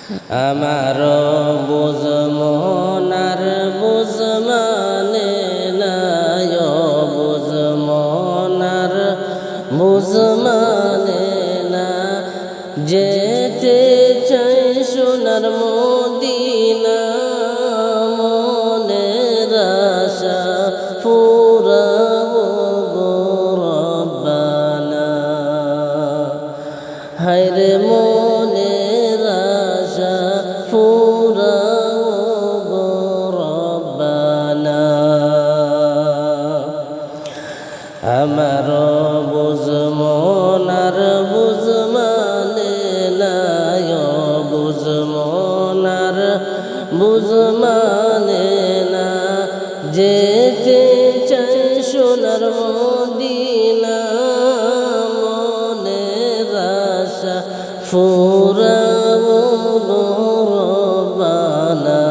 আমারও বুঝ মনার বুঝ মানে নাই, বুঝ মনার বুঝ মানে না। যেতে চাই সোনার মদিনা, মনের আশা ফুরাবো গো রব্বানা। হায়রে মনের আশা ফুরাবো গো রব্বানা। আমারও বুঝ মনার বুঝ মানে নাই, বুঝ মনার বুঝ মানে না। যেতে চাই সোনার মদিনা, মনের আশা ফুরাবো গো রব্বানা।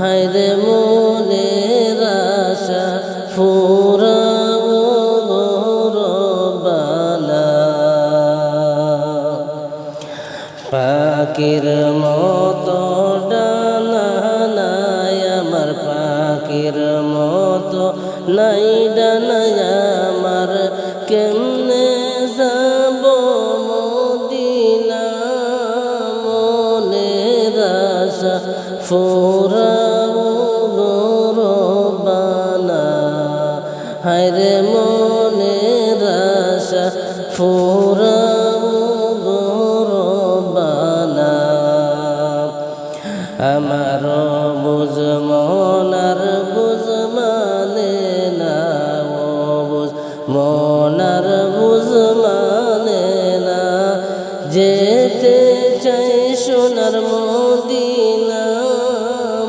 হায়রে মনের আশা ফুরাবো গো রব্বানা। পাখির মতো ডানা নাই আমার, পাখির মতো নাই ডানা আমার। কেমনে যাব মদিনা, মনের আশা ফুরাবো গো রব্বানা। হায়রে মনের আশা ফুরাবো গো রব্বানা। আমারও বুঝ মনার বুঝ মানে না, বুঝ মনার বুঝ মানে না। যেতে চাই সোনার মদিনা,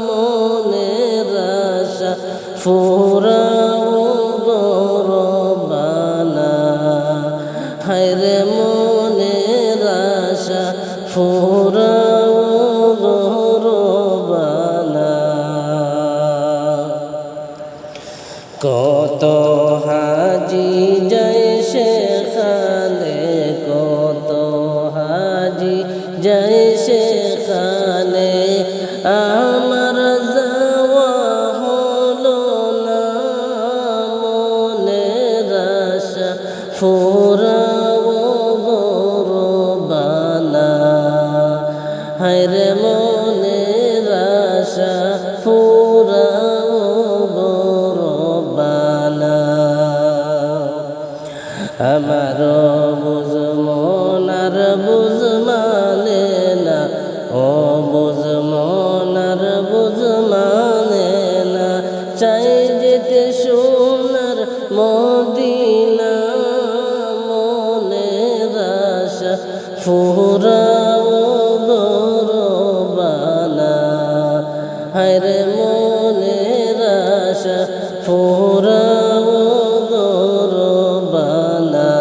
মনের আশা ফুরাবো গো রব্বানা। হায়রে মনের আশা ফুরাবো গো রব্বানা। কত হাজি যায় সেখানে, কত হাজি যায় সেখানে। আমার যাওয়া হলো না, মনের আশা ফুরাবো গো রব্বানা। হায়রে মনের আশা ফুরাবো গো রব্বানা। আমারও বুঝ মনার বুঝ মানে না, ও বুঝ মনার বুঝ মানে না। চাই যেতে সোনার মদিনা, মনের আশা ফুরাবো গো রব্বানা। হায়রে মনের আশা ফুরাবো গো রব্বানা।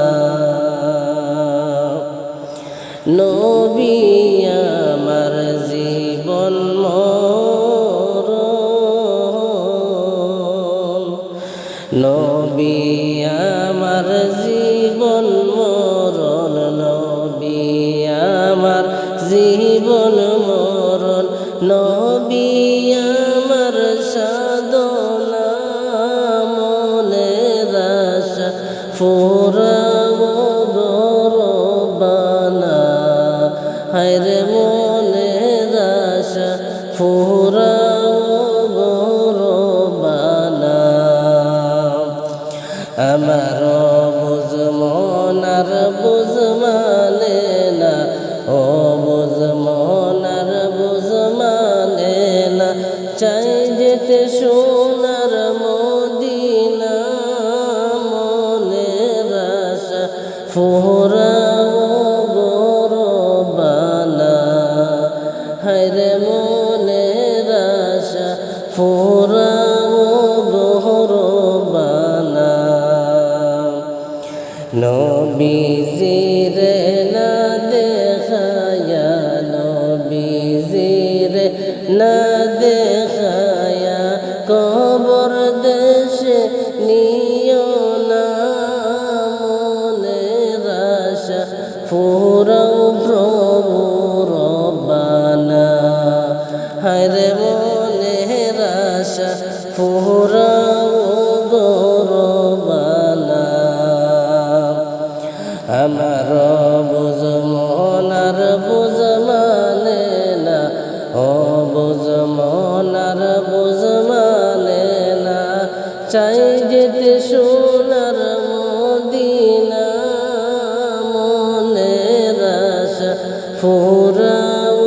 নবী আমার জীবন মরণ, নবী আমার জীবন মরণ, নবী আমার জীবন মরণ। নবী আমার সাধনা, মনের আশা ফুরাবো গো রব্বানা। হায়রে মনের আশা ফুরাবো গো রব্বানা। আমারও বুঝ মনার বুঝ মানে না, ও বুঝ মনার বুঝ মানে না। চাই যেতে সোনার মদিনা, মনের আশা ফুরাবো গো রব্বানা। হায়রে মনের আশা ফুরাবো গো রব্বানা। নবীজিরে না দেখায়া, নবীজিরে না দেখায়া কবর দেশে নিও না, মনের আশা ফুরাও প্রভু রব্বানা। হায়রে মনের আশা ফুরাও গরবানা আমার বুঝ মনার বুঝ মানে না ও বুঝ মনার বুঝ মানে না চাই যেতে সোনার মদিনা মনের আশা ফুরাও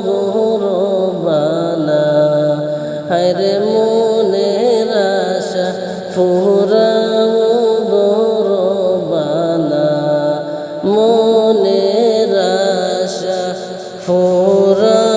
গরবানা হায়রে মনের আশা ফুরাও গরবানা মনের আশা ফুরাও